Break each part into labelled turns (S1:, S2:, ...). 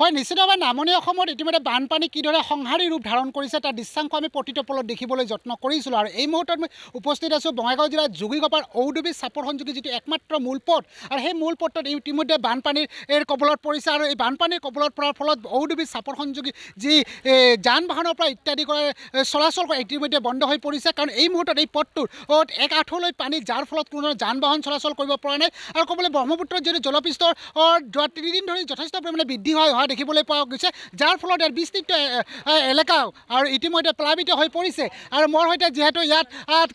S1: হয়, নিশ্চিতভাৱে নামনি অসমত ইতিমধ্যে বানপানী কিদৰে সংহাৰী ৰূপ ধাৰণ কৰিছে তাৰ দৃশ্যাংশ আমি প্ৰতিটো পলত দেখিবলৈ যত্ন কৰিছিলোঁ। আৰু এই মুহূৰ্তত মই উপস্থিত আছোঁ বঙাইগাঁও জিলাৰ যোগীগপাৰ ঔডুবি চাপৰ সংযোগী যিটো একমাত্ৰ মূল পথ, আৰু সেই মূল পথটোত ইতিমধ্যে বানপানীৰ কবলত পৰিছে। আৰু এই বানপানীৰ কবলত পৰাৰ ফলত ঔডুবি চাপৰ সংযোগী যি যান বাহনৰ পৰা ইত্যাদি কৰে চলাচল কৰা ইতিমধ্যে বন্ধ হৈ পৰিছে। কাৰণ এই মুহূৰ্তত এই পথটোত এক আঁঠুলৈ পানী, যাৰ ফলত কোনো যান বাহন চলাচল কৰিব পৰা নাই। আৰু ক'বলৈ ব্ৰহ্মপুত্ৰৰ যিহেতু জলপৃষ্ঠৰ যোৱা 3 দিন ধৰি যথেষ্ট পৰিমাণে বৃদ্ধি হোৱা দেখিবলৈ পোৱা গৈছে, যাৰ ফলত ইয়াৰ বিস্তৃত এলেকা আৰু ইতিমধ্যে প্লাবিত হৈ পৰিছে। আৰু মোৰ সৈতে যিহেতু ইয়াত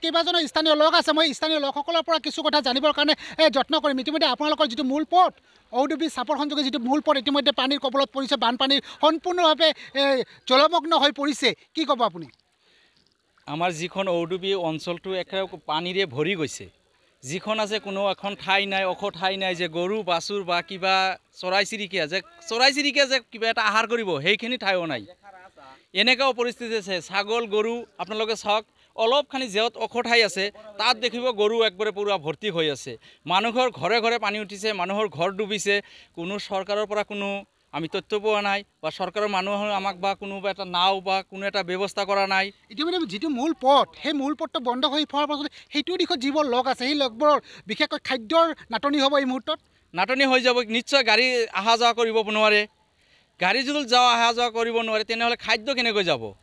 S1: কেইবাজনো স্থানীয় লোক আছে, মই স্থানীয় লোকসকলৰ পৰা কিছু কথা জানিবৰ কাৰণে যত্ন কৰিম। ইতিমধ্যে আপোনালোকৰ যিটো মূল পথ ঔডুবি চাপৰ সংযোগী যিটো মূল পথ ইতিমধ্যে পানীৰ কবলত পৰিছে, বানপানীৰ সম্পূৰ্ণভাৱে জলমগ্ন হৈ পৰিছে, কি ক'ব আপুনি?
S2: আমাৰ যিখন ঔডুবি অঞ্চলটো একেবাৰে পানীৰে ভৰি গৈছে। যিখন আছে কোনো এখন ঠাই নাই, ওখ ঠাই নাই যে গৰু বাছুৰ বা কিবা চৰাই চিৰিকীয়া যে কিবা এটা আহাৰ কৰিব, সেইখিনি ঠাইও নাই। এনেকুৱাও পৰিস্থিতি আছে, ছাগল গৰু আপোনালোকে চাওক, অলপখানি য'ত ওখ ঠাই আছে তাত দেখিব গৰু একবাৰে পূৰা ভৰ্তি হৈ আছে। মানুহৰ ঘৰে ঘৰে পানী উঠিছে, মানুহৰ ঘৰ ডুবিছে। কোনো চৰকাৰৰ পৰা কোনো আমি তথ্য পোৱা নাই, বা চৰকাৰৰ মানুহে আমাক বা কোনোবা এটা নাও বা কোনো এটা ব্যৱস্থা কৰা নাই।
S1: ইতিমধ্যে যিটো মূল পথ, সেই মূল পথটো বন্ধ হৈ পোৱাৰ পাছত সেইটো দিশত যিবোৰ লগ আছে, সেই লগবোৰৰ বিশেষকৈ খাদ্যৰ নাটনি হ'ব এই মুহূৰ্তত।
S2: নাটনি হৈ যাব নিশ্চয়। গাড়ী অহা যোৱা কৰিব নোৱাৰে। গাড়ী যদি অহা যোৱা কৰিব নোৱাৰে তেনেহ'লে খাদ্য কেনেকৈ যাব?